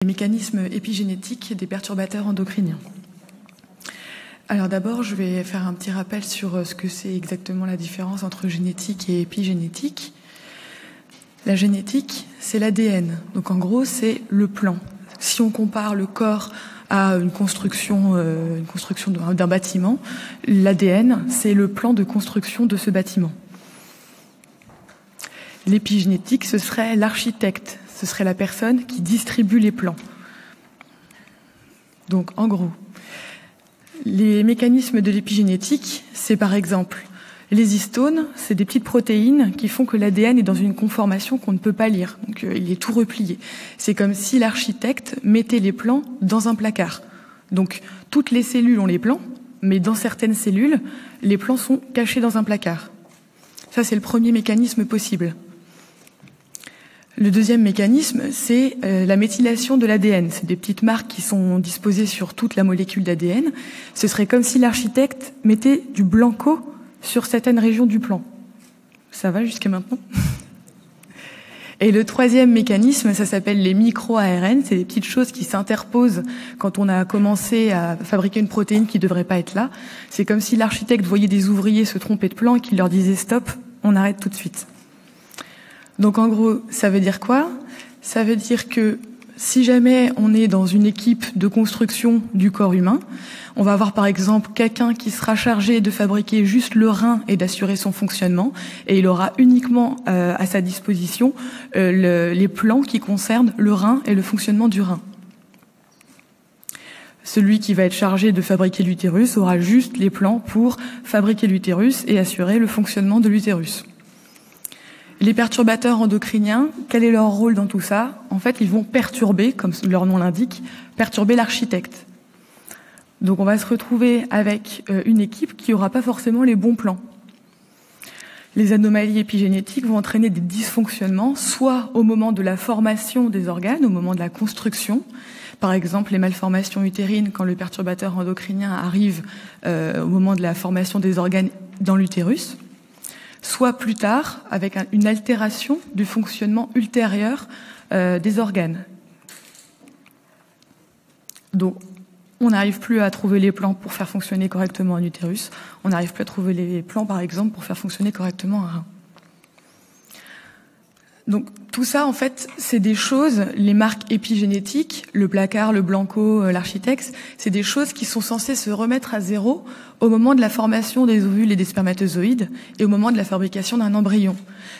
Les mécanismes épigénétiques des perturbateurs endocriniens. Alors d'abord, je vais faire un petit rappel sur ce que c'est exactement la différence entre génétique et épigénétique. La génétique, c'est l'ADN. Donc en gros, c'est le plan. Si on compare le corps à une construction d'un bâtiment, l'ADN, c'est le plan de construction de ce bâtiment. L'épigénétique, ce serait l'architecte. Ce serait la personne qui distribue les plans. Donc, en gros, les mécanismes de l'épigénétique, c'est par exemple les histones, c'est des petites protéines qui font que l'ADN est dans une conformation qu'on ne peut pas lire. Donc, il est tout replié. C'est comme si l'architecte mettait les plans dans un placard. Donc, toutes les cellules ont les plans, mais dans certaines cellules, les plans sont cachés dans un placard. Ça, c'est le premier mécanisme possible. Le deuxième mécanisme, c'est la méthylation de l'ADN. C'est des petites marques qui sont disposées sur toute la molécule d'ADN. Ce serait comme si l'architecte mettait du blanco sur certaines régions du plan. Ça va jusqu'à maintenant? Et le troisième mécanisme, ça s'appelle les micro-ARN. C'est des petites choses qui s'interposent quand on a commencé à fabriquer une protéine qui ne devrait pas être là. C'est comme si l'architecte voyait des ouvriers se tromper de plan et qu'il leur disait « stop, on arrête tout de suite ». Donc en gros, ça veut dire quoi? Ça veut dire que si jamais on est dans une équipe de construction du corps humain, on va avoir par exemple quelqu'un qui sera chargé de fabriquer juste le rein et d'assurer son fonctionnement, et il aura uniquement à sa disposition les plans qui concernent le rein et le fonctionnement du rein. Celui qui va être chargé de fabriquer l'utérus aura juste les plans pour fabriquer l'utérus et assurer le fonctionnement de l'utérus. Les perturbateurs endocriniens, quel est leur rôle dans tout ça? En fait, ils vont perturber, comme leur nom l'indique, perturber l'architecte. Donc on va se retrouver avec une équipe qui n'aura pas forcément les bons plans. Les anomalies épigénétiques vont entraîner des dysfonctionnements, soit au moment de la formation des organes, au moment de la construction. Par exemple, les malformations utérines, quand le perturbateur endocrinien arrive au moment de la formation des organes dans l'utérus. Soit plus tard, avec une altération du fonctionnement ultérieur des organes. Donc, on n'arrive plus à trouver les plans pour faire fonctionner correctement un utérus. On n'arrive plus à trouver les plans, par exemple, pour faire fonctionner correctement un rein. Donc, tout ça, en fait, c'est des choses, les marques épigénétiques, le placard, le blanco, l'architecte, c'est des choses qui sont censées se remettre à zéro au moment de la formation des ovules et des spermatozoïdes et au moment de la fabrication d'un embryon.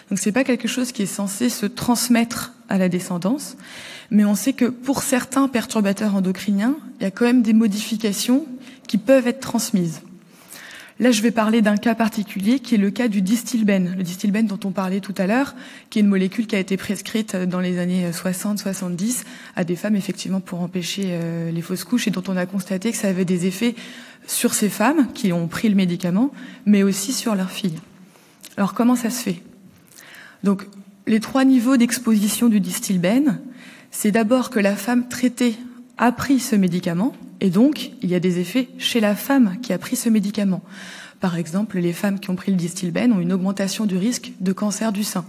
Donc, c'est pas quelque chose qui est censé se transmettre à la descendance, mais on sait que pour certains perturbateurs endocriniens, il y a quand même des modifications qui peuvent être transmises. Là, je vais parler d'un cas particulier qui est le cas du distilbène. Le distilbène dont on parlait tout à l'heure, qui est une molécule qui a été prescrite dans les années 60-70 à des femmes, effectivement, pour empêcher les fausses couches et dont on a constaté que ça avait des effets sur ces femmes qui ont pris le médicament, mais aussi sur leurs filles. Alors, comment ça se fait? Donc, les 3 niveaux d'exposition du distilbène, c'est d'abord que la femme traitée a pris ce médicament, et donc il y a des effets chez la femme qui a pris ce médicament. Par exemple, les femmes qui ont pris le distilbène ont une augmentation du risque de cancer du sein.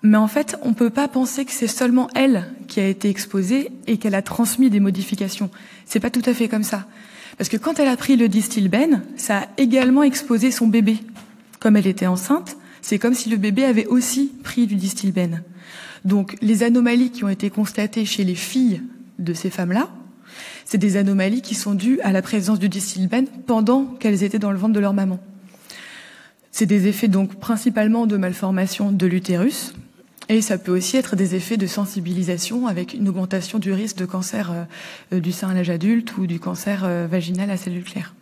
Mais en fait, on ne peut pas penser que c'est seulement elle qui a été exposée et qu'elle a transmis des modifications. C'est pas tout à fait comme ça. Parce que quand elle a pris le distilbène, ça a également exposé son bébé. Comme elle était enceinte, c'est comme si le bébé avait aussi pris du distilbène. Donc les anomalies qui ont été constatées chez les filles de ces femmes-là, c'est des anomalies qui sont dues à la présence du distilbène pendant qu'elles étaient dans le ventre de leur maman. C'est des effets donc principalement de malformation de l'utérus, et ça peut aussi être des effets de sensibilisation avec une augmentation du risque de cancer du sein à l'âge adulte ou du cancer vaginal à cellules claires.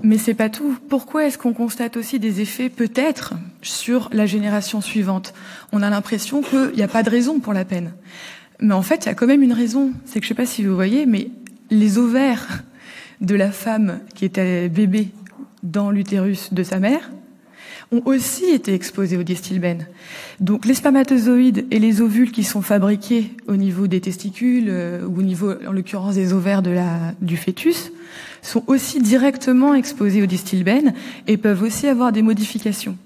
Mais c'est pas tout. Pourquoi est-ce qu'on constate aussi des effets peut-être sur la génération suivante? On a l'impression qu'il n'y a pas de raison pour la peine. Mais en fait, il y a quand même une raison. C'est que je ne sais pas si vous voyez, mais les ovaires de la femme qui était bébé dans l'utérus de sa mère ont aussi été exposés au distilbène. Donc les spermatozoïdes et les ovules qui sont fabriqués au niveau des testicules ou au niveau, en l'occurrence, des ovaires du fœtus, sont aussi directement exposés au distilbène et peuvent aussi avoir des modifications.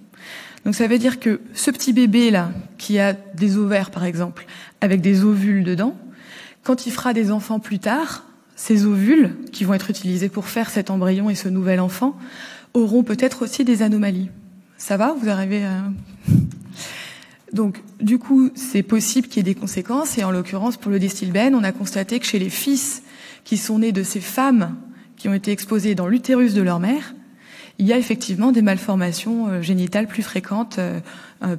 Donc ça veut dire que ce petit bébé-là, qui a des ovaires par exemple, avec des ovules dedans, quand il fera des enfants plus tard, ces ovules, qui vont être utilisés pour faire cet embryon et ce nouvel enfant, auront peut-être aussi des anomalies. Ça va? Vous arrivez à... Donc, du coup, c'est possible qu'il y ait des conséquences, et en l'occurrence, pour le Distilbène, on a constaté que chez les fils qui sont nés de ces femmes qui ont été exposées dans l'utérus de leur mère, il y a effectivement des malformations génitales plus fréquentes,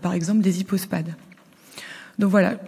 par exemple des hypospades. Donc voilà.